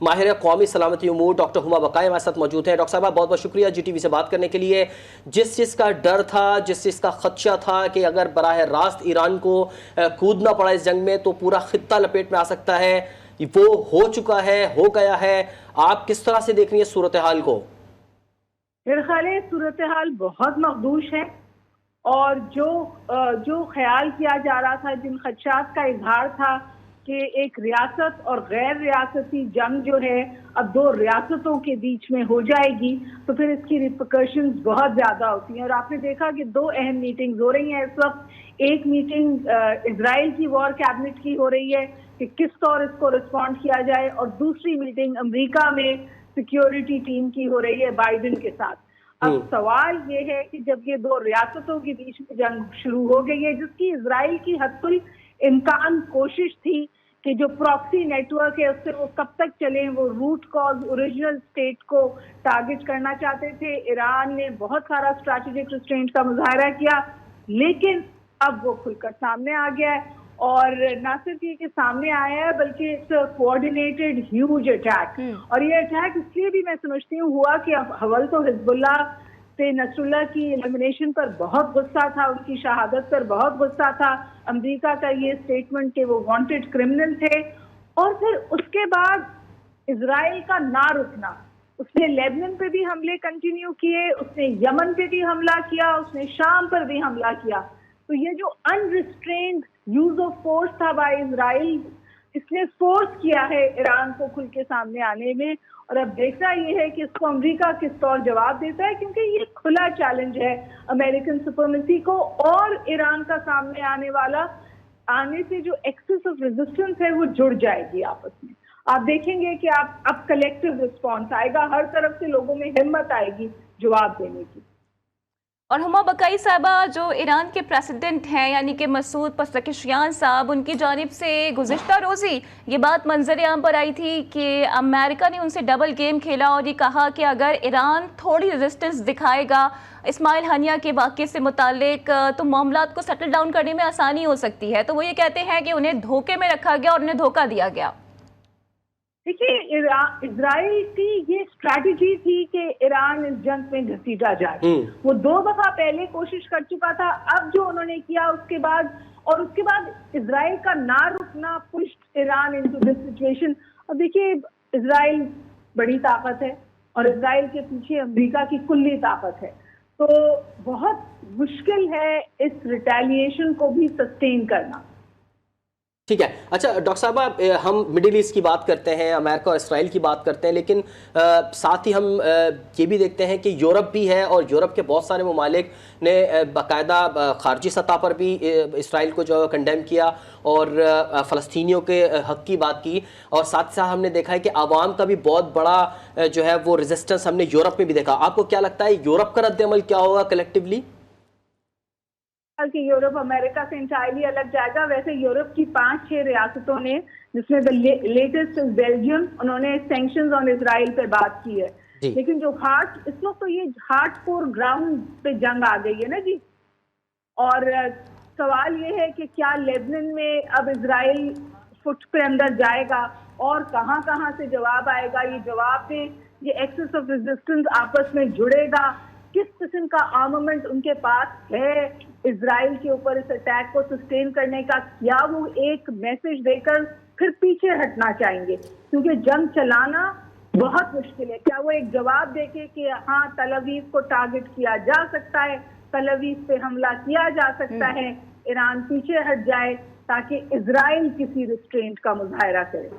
माहिर कौमी सलामती उमूर डॉक्टर हुमा बकाई हमारे साथ मौजूद हैं। डॉक्टर साहब, बहुत बहुत शुक्रिया GTV से बात करने के लिए। जिस चीज़ का डर था, जिस चीज़ का खदशा था कि अगर बराह रास्त ईरान को कूदना पड़ा इस जंग में तो पूरा खित्ता लपेट में आ सकता है, वो हो चुका है, हो गया है। आप किस तरह से देख रही हैं सूरत हाल को? मेरे ख्याल है सूरत हाल बहुत मखदूश है और जो ख्याल किया जा रहा था, जिन खदशात का इजहार था कि एक रियासत और गैर रियासती जंग जो है अब दो रियासतों के बीच में हो जाएगी, तो फिर इसकी रिपरकशंस बहुत ज्यादा होती हैं। और आपने देखा कि दो अहम मीटिंग्स हो रही हैं इस वक्त। एक मीटिंग इजराइल की वॉर कैबिनेट की हो रही है कि किस तौर इसको रिस्पॉन्ड किया जाए, और दूसरी मीटिंग अमेरिका में सिक्योरिटी टीम की हो रही है बाइडेन के साथ। अब सवाल ये है कि जब ये दो रियासतों के बीच में जंग शुरू हो गई है, जिसकी इजराइल की हत्तुल इम्कान कोशिश थी कि जो प्रॉक्सी नेटवर्क है उससे वो कब तक चले, वो रूट कॉज ओरिजिनल स्टेट को टारगेट करना चाहते थे। ईरान ने बहुत सारा स्ट्रैटेजिक रिस्ट्रेंट का मुजाहरा किया, लेकिन अब वो खुलकर सामने आ गया है। और न सिर्फ ये कि सामने आया है, बल्कि इट्स कोऑर्डिनेटेड ह्यूज अटैक। और ये अटैक इसलिए भी मैं समझती हूँ हुआ कि हवल तो हिजबुल्लाह से नसरुल्लाह की एलिमिनेशन पर बहुत गुस्सा था, उनकी शहादत पर बहुत गुस्सा था, अमेरिका का ये स्टेटमेंट कि वो वांटेड क्रिमिनल थे। और फिर उसके बाद इजराइल का ना रुकना, उसने लेबनान पे भी हमले कंटिन्यू किए, उसने यमन पे भी हमला किया, उसने शाम पर भी हमला किया। तो ये जो अनरिस्ट्रेन्ड यूज ऑफ फोर्स था बाय इजराइल, इसने फोर्स किया है ईरान को खुल के सामने आने में। और अब देखना ये है कि इसको अमेरिका किस तौर जवाब देता है, क्योंकि ये खुला चैलेंज है अमेरिकन सुपरमेसी को। और ईरान का सामने आने से जो एक्सेस ऑफ रेजिस्टेंस है वो जुड़ जाएगी आपस में। आप देखेंगे कि आप अब कलेक्टिव रिस्पॉन्स आएगा, हर तरफ से लोगों में हिम्मत आएगी जवाब देने की। और हुमा बकाई साहबा, जो ईरान के प्रेसिडेंट हैं यानी कि मसूद पज़ेश्कियान साहब, उनकी जानिब से गुज़िश्ता रोज़ी ये बात मंजर आम पर आई थी कि अमेरिका ने उनसे डबल गेम खेला और ये कहा कि अगर ईरान थोड़ी रेजिस्टेंस दिखाएगा इस्माइल हानिया के वाक़े से मुतालिक तो मामलात को सेटल डाउन करने में आसानी हो सकती है। तो वो ये कहते हैं कि उन्हें धोखे में रखा गया और उन्हें धोखा दिया गया। देखिए, इजराइल की ये स्ट्रैटेजी थी कि ईरान इस जंग में घसीटा जाए। वो 2 दफा पहले कोशिश कर चुका था। अब जो उन्होंने किया उसके बाद इजराइल का ना रुकना pushed Iran into this situation. अब देखिए, इजराइल बड़ी ताकत है और इजराइल के पीछे अमेरिका की कुल्ली ताकत है, तो बहुत मुश्किल है इस रिटेलिएशन को भी सस्टेन करना। ठीक है। अच्छा डॉक्टर साहब, हम मिडिल ईस्ट की बात करते हैं, अमेरिका और इसराइल की बात करते हैं, लेकिन साथ ही हम ये भी देखते हैं कि यूरोप भी है और यूरोप के बहुत सारे ममालिक ने बाकायदा खारजी सतह पर भी इसराइल को जो कंडेम किया और फ़लस्तीनियों के हक़ की बात की। और साथ साथ हमने देखा है कि आवाम का भी बहुत बड़ा जो है वो रेजिस्टेंस हमने यूरोप में भी देखा। आपको क्या लगता है यूरोप का रद्द-ए-अमल क्या होगा कलेक्टिवली? कि यूरोप अमेरिका से इंटायरली अलग जाएगा। वैसे यूरोप की 5-6 रियासतों ने, जिसमें लेटेस्ट बेल्जियम, उन्होंने सैंक्शंस ऑन इजराइल पे बात की है। लेकिन जो इस वक्त तो ये हार्डकोर ग्राउंड पे जंग आ गई है ना जी। और सवाल ये है कि क्या लेबनान में अब इजराइल फुट पे अंदर जाएगा और कहां कहां से जवाब आएगा, ये जवाब में ये एक्सेस ऑफ रेजिस्टेंस आपस में जुड़ेगा, किस किस्म का आर्मामेंट उनके पास है इजराइल के ऊपर इस अटैक को सस्टेन करने का। क्या वो एक मैसेज देकर फिर पीछे हटना चाहेंगे, क्योंकि जंग चलाना बहुत मुश्किल है। क्या वो एक जवाब देके कि हाँ, तल अवीव को टारगेट किया जा सकता है, तल अवीव पे हमला किया जा सकता है, ईरान पीछे हट जाए ताकि इजराइल किसी रिस्ट्रेंट का मुजाहरा करे।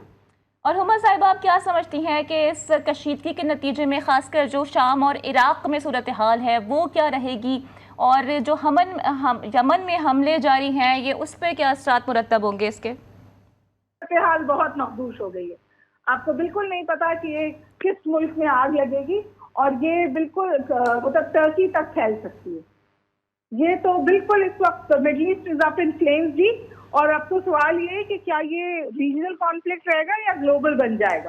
और हुमा साहिब, आप क्या समझती हैं कि इस कशीदगी के नतीजे में खासकर जो शाम और इराक में सूरत हाल है वो क्या रहेगी, और जो यमन में हमले जारी हैं ये उस पर क्या असरात मुरतब होंगे इसके? सूरत हाल बहुत मखदूश हो गई है। आपको बिल्कुल नहीं पता कि ये किस मुल्क में आग लगेगी, और ये बिल्कुल मतलब टर्की तक फैल सकती है। ये तो बिल्कुल इस वक्त Middle East is up in flames जी। और अब तो सवाल ये है कि क्या ये रीजनल कॉन्फ्लिक्ट रहेगा या ग्लोबल बन जाएगा।